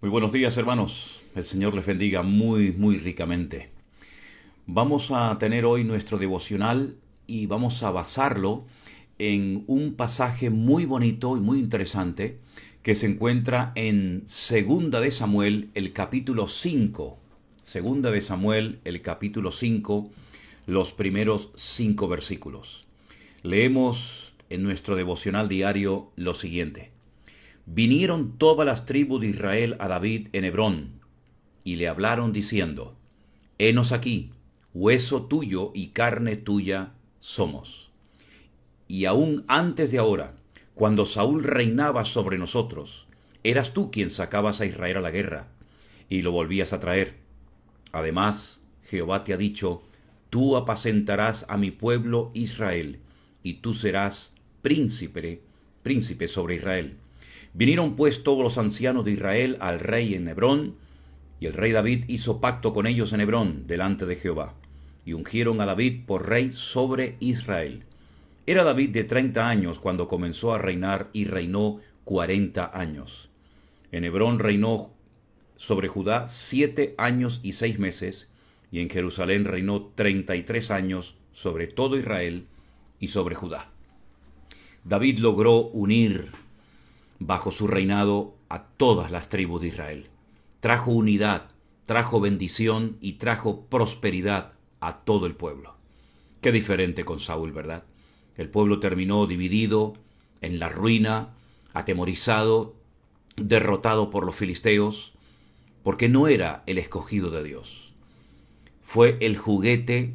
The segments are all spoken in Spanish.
Muy buenos días, hermanos. El Señor les bendiga muy, muy ricamente. Vamos a tener hoy nuestro devocional y vamos a basarlo en un pasaje muy bonito y muy interesante que se encuentra en Segunda de Samuel, el capítulo 5. Segunda de Samuel, el capítulo 5, los primeros 5 versículos. Leemos en nuestro devocional diario lo siguiente. Vinieron todas las tribus de Israel a David en Hebrón, y le hablaron diciendo, Henos aquí, hueso tuyo y carne tuya somos. Y aún antes de ahora, cuando Saúl reinaba sobre nosotros, eras tú quien sacabas a Israel a la guerra, y lo volvías a traer. Además, Jehová te ha dicho, tú apacentarás a mi pueblo Israel, y tú serás príncipe sobre Israel. Vinieron pues todos los ancianos de Israel al rey en Hebrón, y el rey David hizo pacto con ellos en Hebrón, delante de Jehová, y ungieron a David por rey sobre Israel. Era David de 30 años cuando comenzó a reinar, y reinó 40 años. En Hebrón reinó sobre Judá 7 años y 6 meses, y en Jerusalén reinó 33 años sobre todo Israel y sobre Judá. David logró unir bajo su reinado a todas las tribus de Israel. Trajo unidad, trajo bendición y trajo prosperidad a todo el pueblo. Qué diferente con Saúl, ¿verdad? El pueblo terminó dividido, en la ruina, atemorizado, derrotado por los filisteos, porque no era el escogido de Dios. Fue el juguete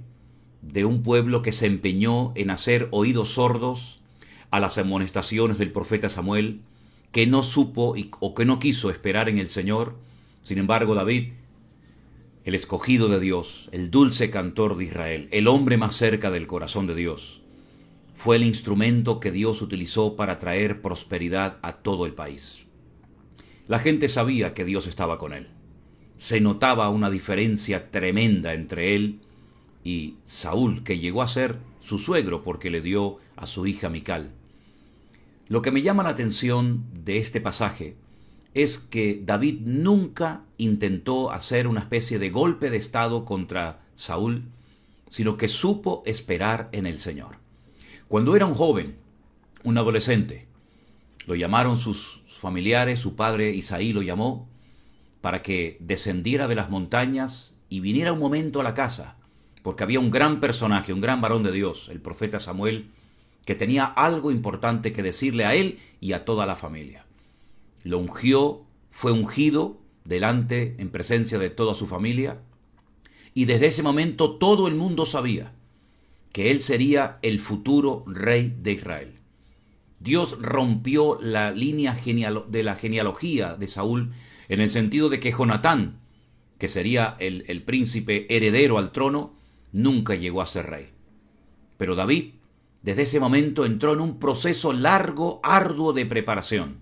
de un pueblo que se empeñó en hacer oídos sordos a las amonestaciones del profeta Samuel, que no supo o que no quiso esperar en el Señor. Sin embargo, David, el escogido de Dios, el dulce cantor de Israel, el hombre más cerca del corazón de Dios, fue el instrumento que Dios utilizó para traer prosperidad a todo el país. La gente sabía que Dios estaba con él. Se notaba una diferencia tremenda entre él y Saúl, que llegó a ser su suegro porque le dio a su hija Mical. Lo que me llama la atención de este pasaje es que David nunca intentó hacer una especie de golpe de estado contra Saúl, sino que supo esperar en el Señor. Cuando era un joven, un adolescente, lo llamaron sus familiares, su padre Isaí lo llamó para que descendiera de las montañas y viniera un momento a la casa, porque había un gran personaje, un gran varón de Dios, el profeta Samuel, que tenía algo importante que decirle a él y a toda la familia. Lo ungió, fue ungido delante, en presencia de toda su familia, y desde ese momento todo el mundo sabía que él sería el futuro rey de Israel. Dios rompió la línea de la genealogía de Saúl en el sentido de que Jonatán, que sería el príncipe heredero al trono, nunca llegó a ser rey. Pero David, desde ese momento, entró en un proceso largo, arduo de preparación.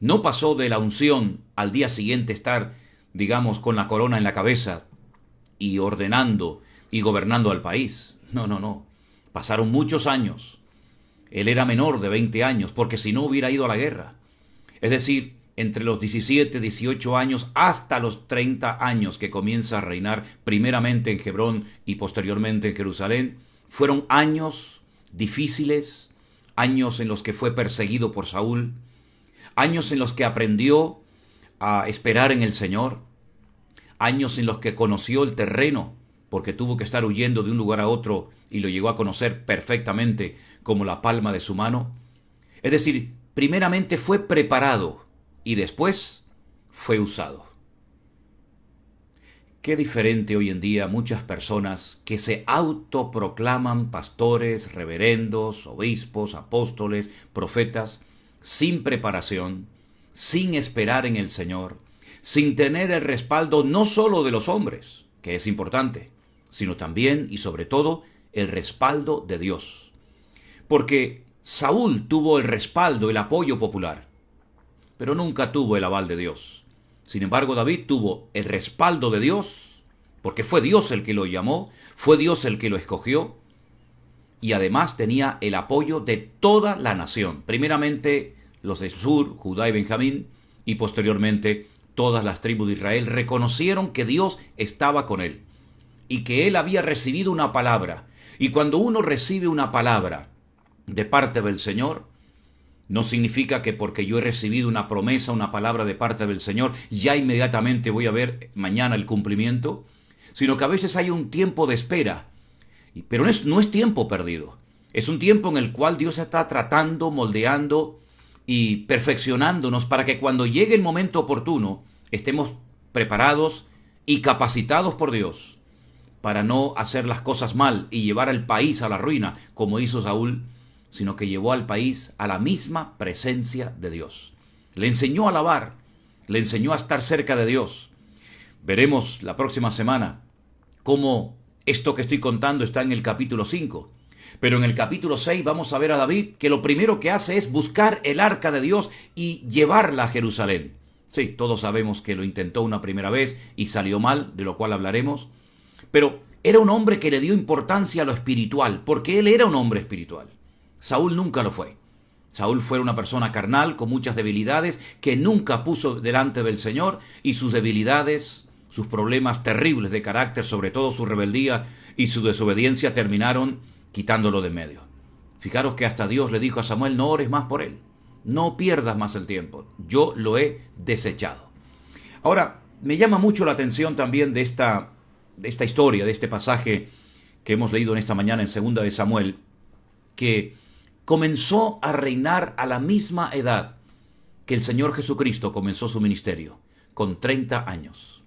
No pasó de la unción al día siguiente estar, digamos, con la corona en la cabeza y ordenando y gobernando al país. No. Pasaron muchos años. Él era menor de 20 años, porque si no hubiera ido a la guerra. Es decir, entre los 17, 18 años hasta los 30 años que comienza a reinar primeramente en Hebrón y posteriormente en Jerusalén, fueron años difíciles, años en los que fue perseguido por Saúl, años en los que aprendió a esperar en el Señor, años en los que conoció el terreno, porque tuvo que estar huyendo de un lugar a otro y lo llegó a conocer perfectamente como la palma de su mano. Es decir, primeramente fue preparado y después fue usado. Qué diferente hoy en día muchas personas que se autoproclaman pastores, reverendos, obispos, apóstoles, profetas, sin preparación, sin esperar en el Señor, sin tener el respaldo no solo de los hombres, que es importante, sino también y sobre todo el respaldo de Dios. Porque Saúl tuvo el respaldo, el apoyo popular, pero nunca tuvo el aval de Dios. Sin embargo, David tuvo el respaldo de Dios, porque fue Dios el que lo llamó, fue Dios el que lo escogió, y además tenía el apoyo de toda la nación. Primeramente los de Sur, Judá y Benjamín, y posteriormente Todas las tribus de Israel reconocieron que Dios estaba con él y que él había recibido una palabra. Y cuando uno recibe una palabra de parte del Señor, no significa que porque yo he recibido una promesa, una palabra de parte del Señor, ya inmediatamente voy a ver mañana el cumplimiento, sino que a veces hay un tiempo de espera. Pero no es tiempo perdido. Es un tiempo en el cual Dios está tratando, moldeando y perfeccionándonos para que cuando llegue el momento oportuno estemos preparados y capacitados por Dios para no hacer las cosas mal y llevar al país a la ruina como hizo Saúl, sino que llevó al país a la misma presencia de Dios. Le enseñó a alabar, le enseñó a estar cerca de Dios. Veremos la próxima semana cómo esto que estoy contando está en el capítulo 5. Pero en el capítulo 6 vamos a ver a David que lo primero que hace es buscar el arca de Dios y llevarla a Jerusalén. Sí, todos sabemos que lo intentó una primera vez y salió mal, de lo cual hablaremos. Pero era un hombre que le dio importancia a lo espiritual, porque él era un hombre espiritual. Saúl nunca lo fue. Saúl fue una persona carnal con muchas debilidades que nunca puso delante del Señor, y sus debilidades, sus problemas terribles de carácter, sobre todo su rebeldía y su desobediencia, terminaron quitándolo de medio. Fijaros que hasta Dios le dijo a Samuel: no ores más por él, no pierdas más el tiempo, yo lo he desechado. Ahora, me llama mucho la atención también de esta historia, de este pasaje que hemos leído en esta mañana en 2 de Samuel, que comenzó a reinar a la misma edad que el Señor Jesucristo comenzó su ministerio, con 30 años.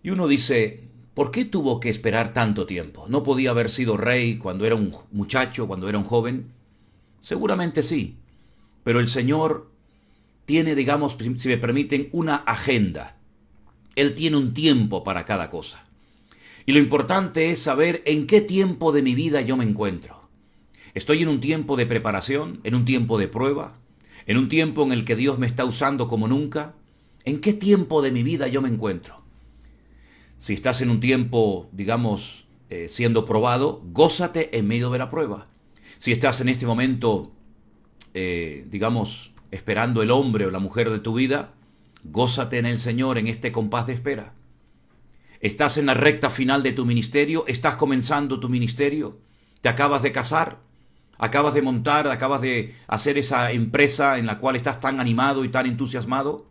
Y uno dice: ¿por qué tuvo que esperar tanto tiempo? ¿No podía haber sido rey cuando era un muchacho, cuando era un joven? Seguramente sí, pero el Señor tiene, digamos, si me permiten, una agenda. Él tiene un tiempo para cada cosa. Y lo importante es saber en qué tiempo de mi vida yo me encuentro. ¿Estoy en un tiempo de preparación, en un tiempo de prueba, en un tiempo en el que Dios me está usando como nunca? ¿En qué tiempo de mi vida yo me encuentro? Si estás en un tiempo, digamos, siendo probado, gózate en medio de la prueba. Si estás en este momento, digamos, esperando el hombre o la mujer de tu vida, gózate en el Señor en este compás de espera. ¿Estás en la recta final de tu ministerio? ¿Estás comenzando tu ministerio? ¿Te acabas de casar? ¿Acabas de montar, acabas de hacer esa empresa en la cual estás tan animado y tan entusiasmado?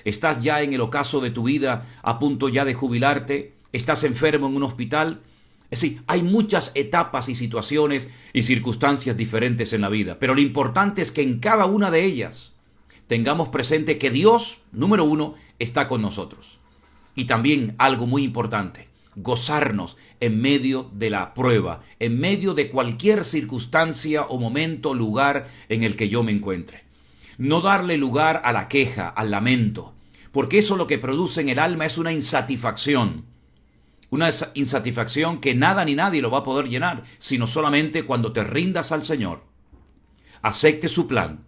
¿Estás ya en el ocaso de tu vida, a punto ya de jubilarte? ¿Estás enfermo en un hospital? Es decir, hay muchas etapas y situaciones y circunstancias diferentes en la vida, pero lo importante es que en cada una de ellas tengamos presente que Dios, número uno, está con nosotros. Y también algo muy importante: gozarnos en medio de la prueba, en medio de cualquier circunstancia o momento, lugar en el que yo me encuentre. No darle lugar a la queja, al lamento, porque eso lo que produce en el alma es una insatisfacción que nada ni nadie lo va a poder llenar, sino solamente cuando te rindas al Señor, acepte su plan,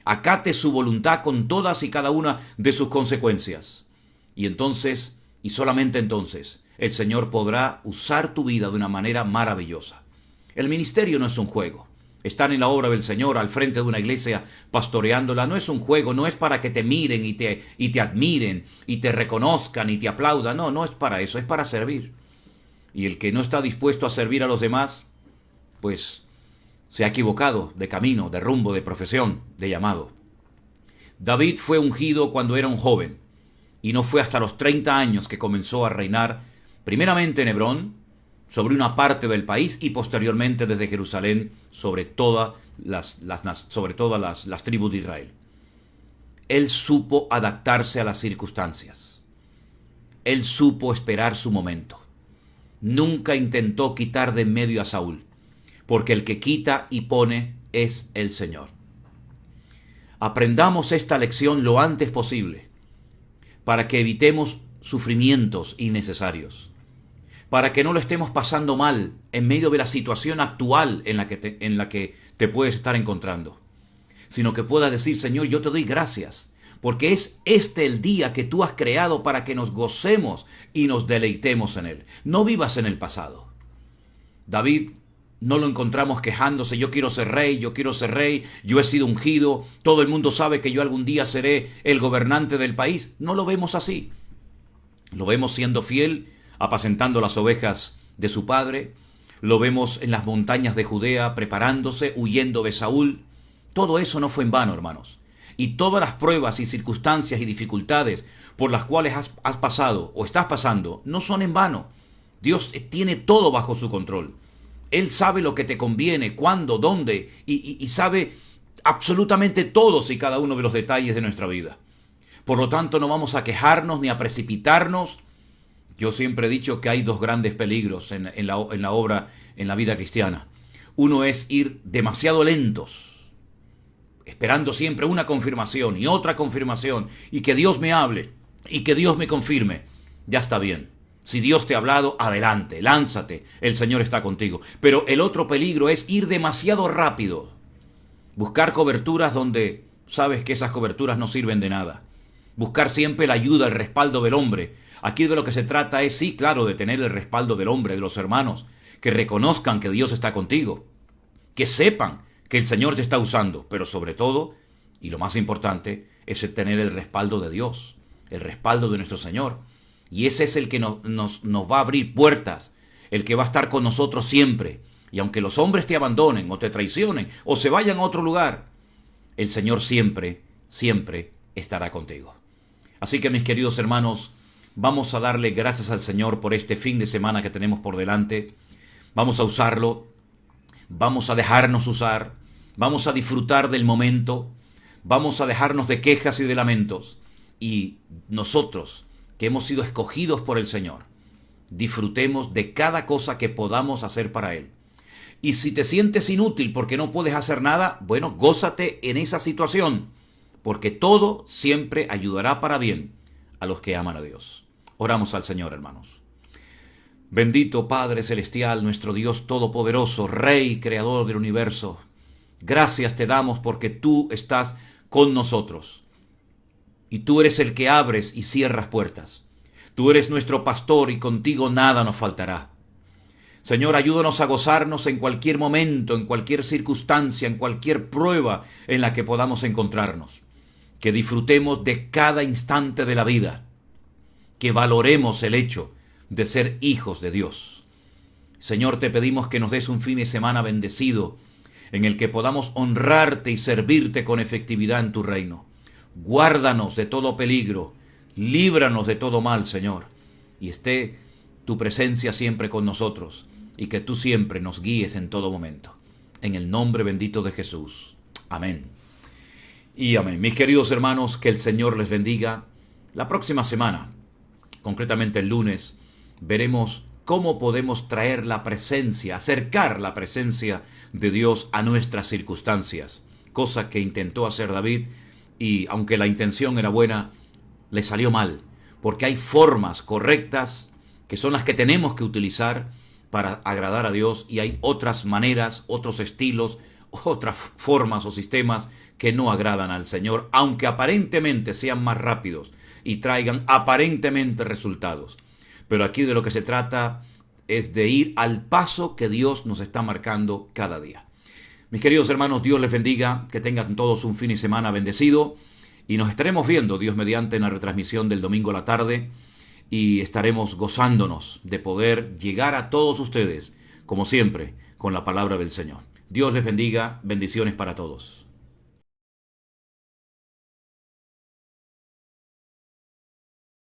acate su voluntad con todas y cada una de sus consecuencias. Y entonces, y solamente entonces, el Señor podrá usar tu vida de una manera maravillosa. El ministerio no es un juego. Estar en la obra del Señor, al frente de una iglesia, pastoreándola, no es un juego, no es para que te miren y te admiren, y te reconozcan y te aplaudan. No, no es para eso, es para servir. Y el que no está dispuesto a servir a los demás, pues se ha equivocado de camino, de rumbo, de profesión, de llamado. David fue ungido cuando era un joven, y no fue hasta los 30 años que comenzó a reinar, primeramente en Hebrón, sobre una parte del país, y posteriormente desde Jerusalén sobre todas las tribus de Israel. Él supo adaptarse a las circunstancias. Él supo esperar su momento. Nunca intentó quitar de en medio a Saúl, porque el que quita y pone es el Señor. Aprendamos esta lección lo antes posible, para que evitemos sufrimientos innecesarios, para que no lo estemos pasando mal en medio de la situación actual en la que te puedes estar encontrando, sino que puedas decir: Señor, yo te doy gracias, porque es este el día que tú has creado para que nos gocemos y nos deleitemos en él. No vivas en el pasado. David no lo encontramos quejándose, yo quiero ser rey, yo he sido ungido, todo el mundo sabe que yo algún día seré el gobernante del país. No lo vemos así. Lo vemos siendo fiel, apacentando las ovejas de su padre. Lo vemos en las montañas de Judea, preparándose, huyendo de Saúl. Todo eso no fue en vano, hermanos. Y todas las pruebas y circunstancias y dificultades por las cuales has pasado o estás pasando no son en vano. Dios tiene todo bajo su control. Él sabe lo que te conviene, cuándo, dónde, y sabe absolutamente todos y cada uno de los detalles de nuestra vida. Por lo tanto, no vamos a quejarnos ni a precipitarnos. Yo siempre he dicho que hay dos grandes peligros en la obra, en la vida cristiana. Uno es ir demasiado lentos, esperando siempre una confirmación y otra confirmación, y que Dios me hable, y que Dios me confirme. Ya está bien. Si Dios te ha hablado, adelante, lánzate, el Señor está contigo. Pero el otro peligro es ir demasiado rápido. Buscar coberturas donde sabes que esas coberturas no sirven de nada. Buscar siempre la ayuda, el respaldo del hombre. Aquí de lo que se trata es, sí, claro, de tener el respaldo del hombre, de los hermanos, que reconozcan que Dios está contigo, que sepan que el Señor te está usando, pero sobre todo, y lo más importante, es el tener el respaldo de Dios, el respaldo de nuestro Señor. Y ese es el que nos va a abrir puertas, el que va a estar con nosotros siempre. Y aunque los hombres te abandonen o te traicionen o se vayan a otro lugar, el Señor siempre, siempre estará contigo. Así que, mis queridos hermanos, vamos a darle gracias al Señor por este fin de semana que tenemos por delante. Vamos a usarlo, vamos a dejarnos usar, vamos a disfrutar del momento, vamos a dejarnos de quejas y de lamentos. Y nosotros, que hemos sido escogidos por el Señor, disfrutemos de cada cosa que podamos hacer para Él. Y si te sientes inútil porque no puedes hacer nada, bueno, gózate en esa situación, porque todo siempre ayudará para bien a los que aman a Dios. Oramos al Señor, hermanos. Bendito Padre Celestial, nuestro Dios Todopoderoso, Rey, Creador del universo, gracias te damos porque tú estás con nosotros. Y tú eres el que abres y cierras puertas. Tú eres nuestro pastor y contigo nada nos faltará. Señor, ayúdanos a gozarnos en cualquier momento, en cualquier circunstancia, en cualquier prueba en la que podamos encontrarnos. Que disfrutemos de cada instante de la vida. Que valoremos el hecho de ser hijos de Dios. Señor, te pedimos que nos des un fin de semana bendecido, en el que podamos honrarte y servirte con efectividad en tu reino. Guárdanos de todo peligro, líbranos de todo mal, Señor, y esté tu presencia siempre con nosotros, y que tú siempre nos guíes en todo momento. En el nombre bendito de Jesús. Amén. Y amén. Mis queridos hermanos, que el Señor les bendiga. La próxima semana, concretamente el lunes, veremos cómo podemos traer la presencia, acercar la presencia de Dios a nuestras circunstancias, cosa que intentó hacer David. Y aunque la intención era buena, le salió mal, porque hay formas correctas que son las que tenemos que utilizar para agradar a Dios, y hay otras maneras, otros estilos, otras formas o sistemas que no agradan al Señor, aunque aparentemente sean más rápidos y traigan aparentemente resultados. Pero aquí de lo que se trata es de ir al paso que Dios nos está marcando cada día. Mis queridos hermanos, Dios les bendiga, que tengan todos un fin de semana bendecido, y nos estaremos viendo, Dios mediante, en la retransmisión del domingo a la tarde, y estaremos gozándonos de poder llegar a todos ustedes, como siempre, con la palabra del Señor. Dios les bendiga, bendiciones para todos.